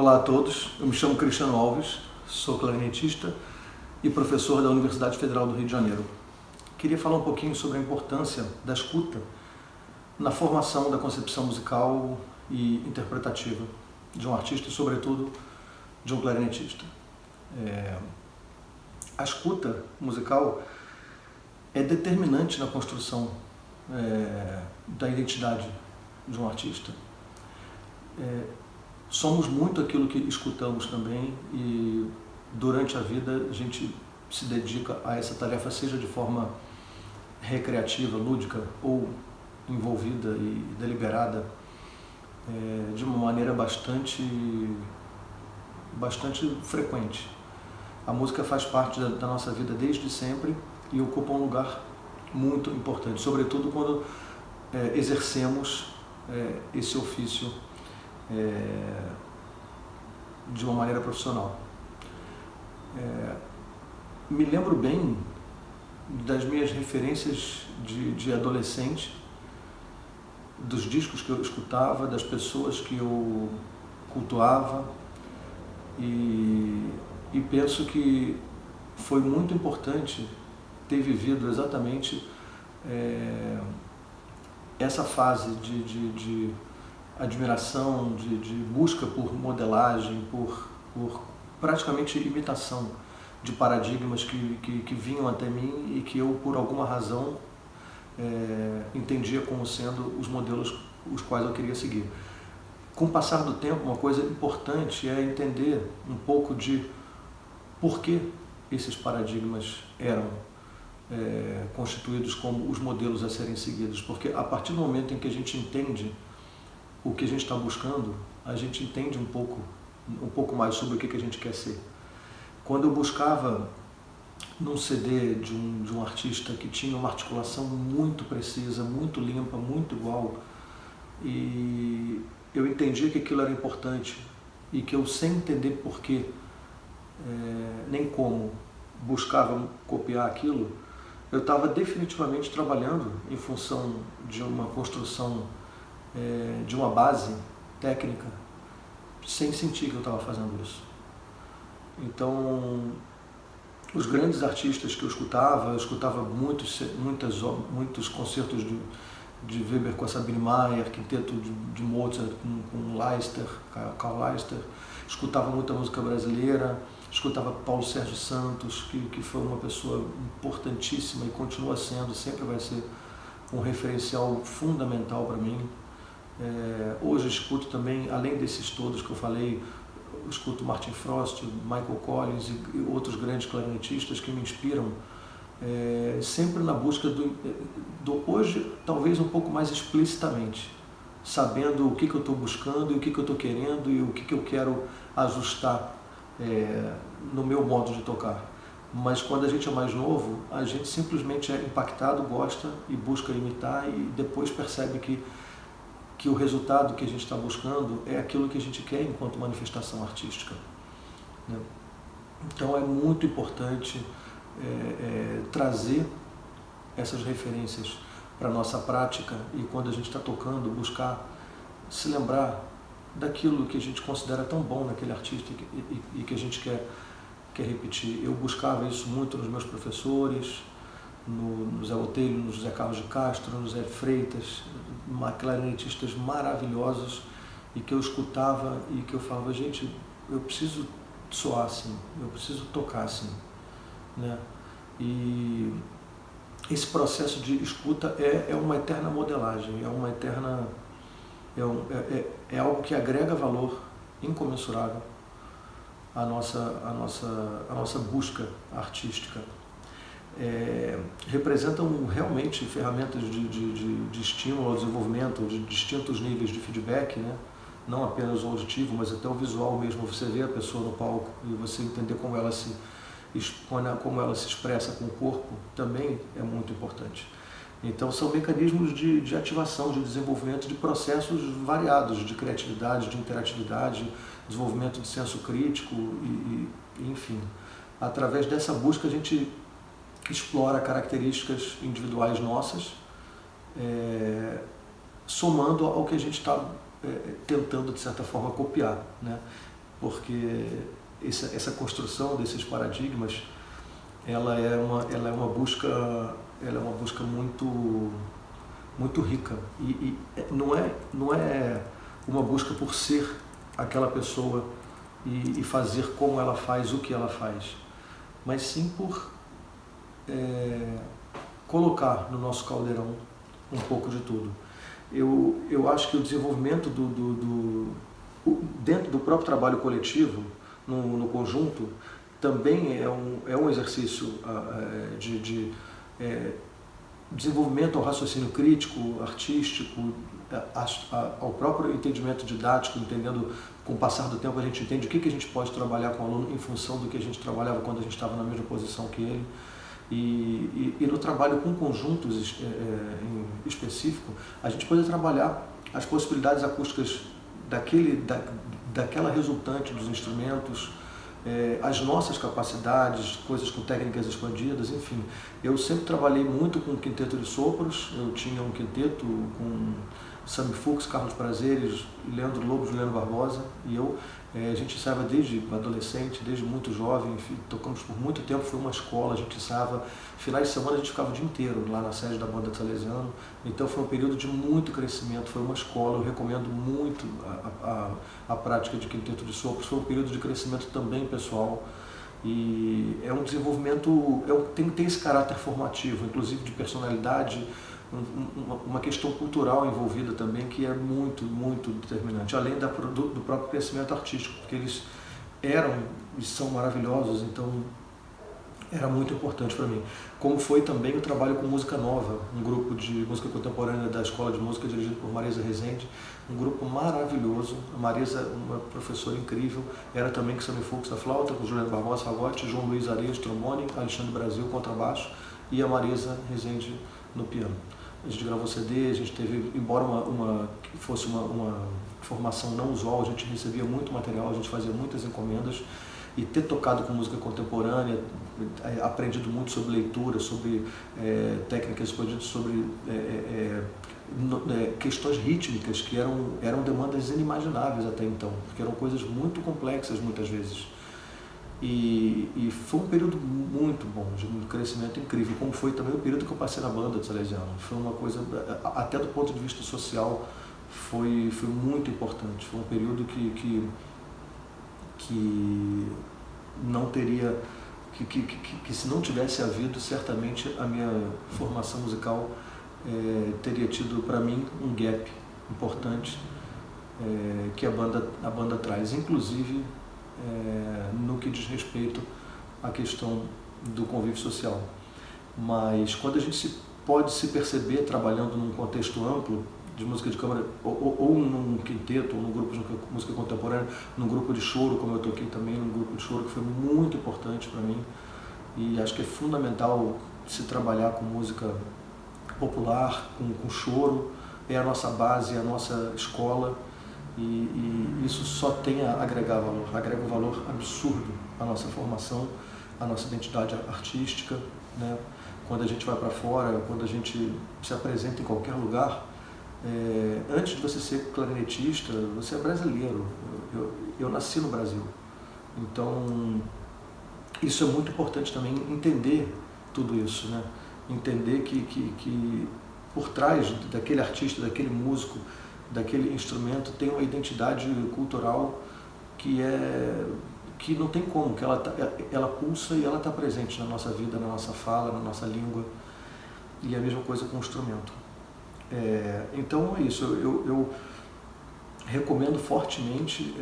Olá a todos, eu me chamo Cristiano Alves, sou clarinetista e professor da Universidade Federal do Rio de Janeiro. Queria falar um pouquinho sobre a importância da escuta na formação da concepção musical e interpretativa de um artista e, sobretudo, de um clarinetista. A escuta musical é determinante na construção da identidade de um artista. Somos muito aquilo que escutamos também e durante a vida a gente se dedica a essa tarefa, seja de forma recreativa, lúdica ou envolvida e deliberada, de uma maneira bastante frequente. A música faz parte da nossa vida desde sempre e ocupa um lugar muito importante, sobretudo quando exercemos esse ofício de uma maneira profissional. Me lembro bem das minhas referências de adolescente, dos discos que eu escutava, das pessoas que eu cultuava e penso que foi muito importante ter vivido exatamente essa fase de admiração, de busca por modelagem, por praticamente imitação de paradigmas que vinham até mim e que eu, por alguma razão, entendia como sendo os modelos os quais eu queria seguir. Com o passar do tempo, uma coisa importante é entender um pouco de por que esses paradigmas eram constituídos como os modelos a serem seguidos, porque a partir do momento em que a gente entende o que a gente está buscando, a gente entende um pouco mais sobre o que a gente quer ser. Quando eu buscava num CD de um artista que tinha uma articulação muito precisa, muito limpa, muito igual, e eu entendia que aquilo era importante e que eu, sem entender porquê, nem como, buscava copiar aquilo, eu estava definitivamente trabalhando em função de uma construção de uma base técnica, sem sentir que eu estava fazendo isso. Então, os grandes artistas que eu escutava muitos concertos de Weber com a Sabine Mayer, quinteto de Mozart com Leister, Carl Leister, escutava muita música brasileira, escutava Paulo Sérgio Santos, que foi uma pessoa importantíssima e continua sendo, sempre vai ser um referencial fundamental para mim. Hoje eu escuto também, além desses todos que eu falei, eu escuto Martin Frost, Michael Collins e outros grandes clarinetistas que me inspiram, sempre na busca do hoje, talvez um pouco mais explicitamente, sabendo o que eu estou buscando e o que eu estou querendo e o que eu quero ajustar no meu modo de tocar. Mas quando a gente é mais novo, a gente simplesmente é impactado, gosta e busca imitar e depois percebe que o resultado que a gente está buscando é aquilo que a gente quer enquanto manifestação artística. Então é muito importante trazer essas referências para a nossa prática e, quando a gente está tocando, buscar se lembrar daquilo que a gente considera tão bom naquele artista e que a gente quer repetir. Eu buscava isso muito nos meus professores, no Zé Botelho, no José Carlos de Castro, no Zé Freitas, clarinetistas maravilhosos, e que eu escutava e que eu falava, gente, eu preciso soar assim, eu preciso tocar assim, né? E esse processo de escuta é uma eterna modelagem, é algo que agrega valor incomensurável à nossa busca artística. Representam realmente ferramentas de estímulo ao desenvolvimento de distintos níveis de feedback, né? Não apenas o auditivo, mas até o visual mesmo. Você vê a pessoa no palco e você entender como ela se expressa com o corpo também é muito importante. Então são mecanismos de ativação, de desenvolvimento de processos variados, de criatividade, de interatividade, desenvolvimento de senso crítico enfim. Através dessa busca a gente explora características individuais nossas, somando ao que a gente está tentando, de certa forma, copiar, né? porque essa construção desses paradigmas, ela é uma busca muito rica, e não é uma busca por ser aquela pessoa e fazer como ela faz, o que ela faz, mas sim por colocar no nosso caldeirão um pouco de tudo. Eu acho que o desenvolvimento dentro do próprio trabalho coletivo, no conjunto, também é um exercício de desenvolvimento ao raciocínio crítico, artístico, ao próprio entendimento didático, entendendo, com o passar do tempo a gente entende o que a gente pode trabalhar com o aluno em função do que a gente trabalhava quando a gente estava na mesma posição que ele. E no trabalho com conjuntos em específico, a gente poder trabalhar as possibilidades acústicas daquela resultante dos instrumentos, as nossas capacidades, coisas com técnicas expandidas, enfim. Eu sempre trabalhei muito com quinteto de sopros. Eu tinha um quinteto com Sami Fux, Carlos Prazeres, Leandro Lobo, Juliano Barbosa, e a gente ensaiava desde adolescente, desde muito jovem, enfim, tocamos por muito tempo, foi uma escola, a gente ensaiava, finais de semana a gente ficava o dia inteiro lá na sede da banda Salesiano, então foi um período de muito crescimento, foi uma escola, eu recomendo muito a prática de quinteto de sopros, foi um período de crescimento também pessoal, e é um desenvolvimento, tem esse caráter formativo, inclusive de personalidade, uma questão cultural envolvida também, que é muito, muito determinante, além do próprio crescimento artístico, porque eles eram e são maravilhosos, então era muito importante para mim. Como foi também o trabalho com música nova, um grupo de música contemporânea da Escola de Música, dirigido por Marisa Rezende, um grupo maravilhoso. A Marisa, uma professora incrível, era também com Sami Fux na flauta, com Juliano Barbosa fagote, João Luiz Arias trombone, Alexandre Brasil contrabaixo e a Marisa Rezende no piano. A gente gravou CD, a gente teve, embora fosse uma formação não usual, a gente recebia muito material, a gente fazia muitas encomendas, e ter tocado com música contemporânea, aprendido muito sobre leitura, sobre técnicas expandidas, sobre questões rítmicas que eram demandas inimagináveis até então, porque eram coisas muito complexas muitas vezes. E foi um período muito bom, de um crescimento incrível, como foi também o período que eu passei na banda de Salesiano. Foi uma coisa, até do ponto de vista social, foi muito importante. Foi um período que não teria, que se não tivesse havido, certamente a minha formação musical teria tido para mim um gap importante que a banda traz, inclusive no que diz respeito à questão do convívio social. Mas quando a gente pode se perceber trabalhando num contexto amplo de música de câmara, ou num quinteto, ou num grupo de música contemporânea, num grupo de choro, como eu toquei também num grupo de choro, que foi muito importante para mim, e acho que é fundamental se trabalhar com música popular, com choro, é a nossa base, é a nossa escola, e isso só tem a agregar valor, agrega um valor absurdo à nossa formação, à nossa identidade artística, né? Quando a gente vai para fora, quando a gente se apresenta em qualquer lugar, antes de você ser clarinetista, você é brasileiro. Eu nasci no Brasil, então isso é muito importante também, entender tudo isso, né? Entender que por trás daquele artista, daquele músico, daquele instrumento tem uma identidade cultural que não tem como, que ela pulsa e ela está presente na nossa vida, na nossa fala, na nossa língua, e a mesma coisa com o instrumento. Então é isso, eu recomendo fortemente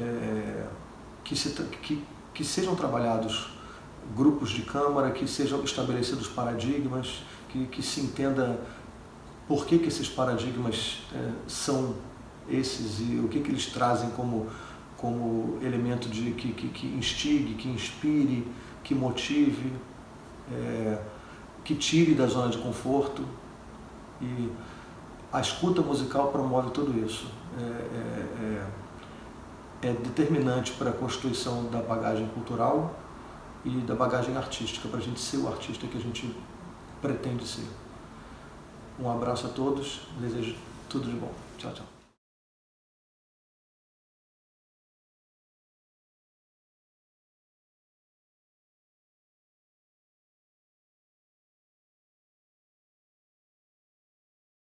que sejam trabalhados grupos de câmara, que sejam estabelecidos paradigmas, que se entenda por que esses paradigmas são esses e o que eles trazem como elemento que instigue, que inspire, que motive, que tire da zona de conforto. E a escuta musical promove tudo isso. É determinante para a constituição da bagagem cultural e da bagagem artística, para a gente ser o artista que a gente pretende ser. Um abraço a todos, desejo tudo de bom. Tchau, tchau.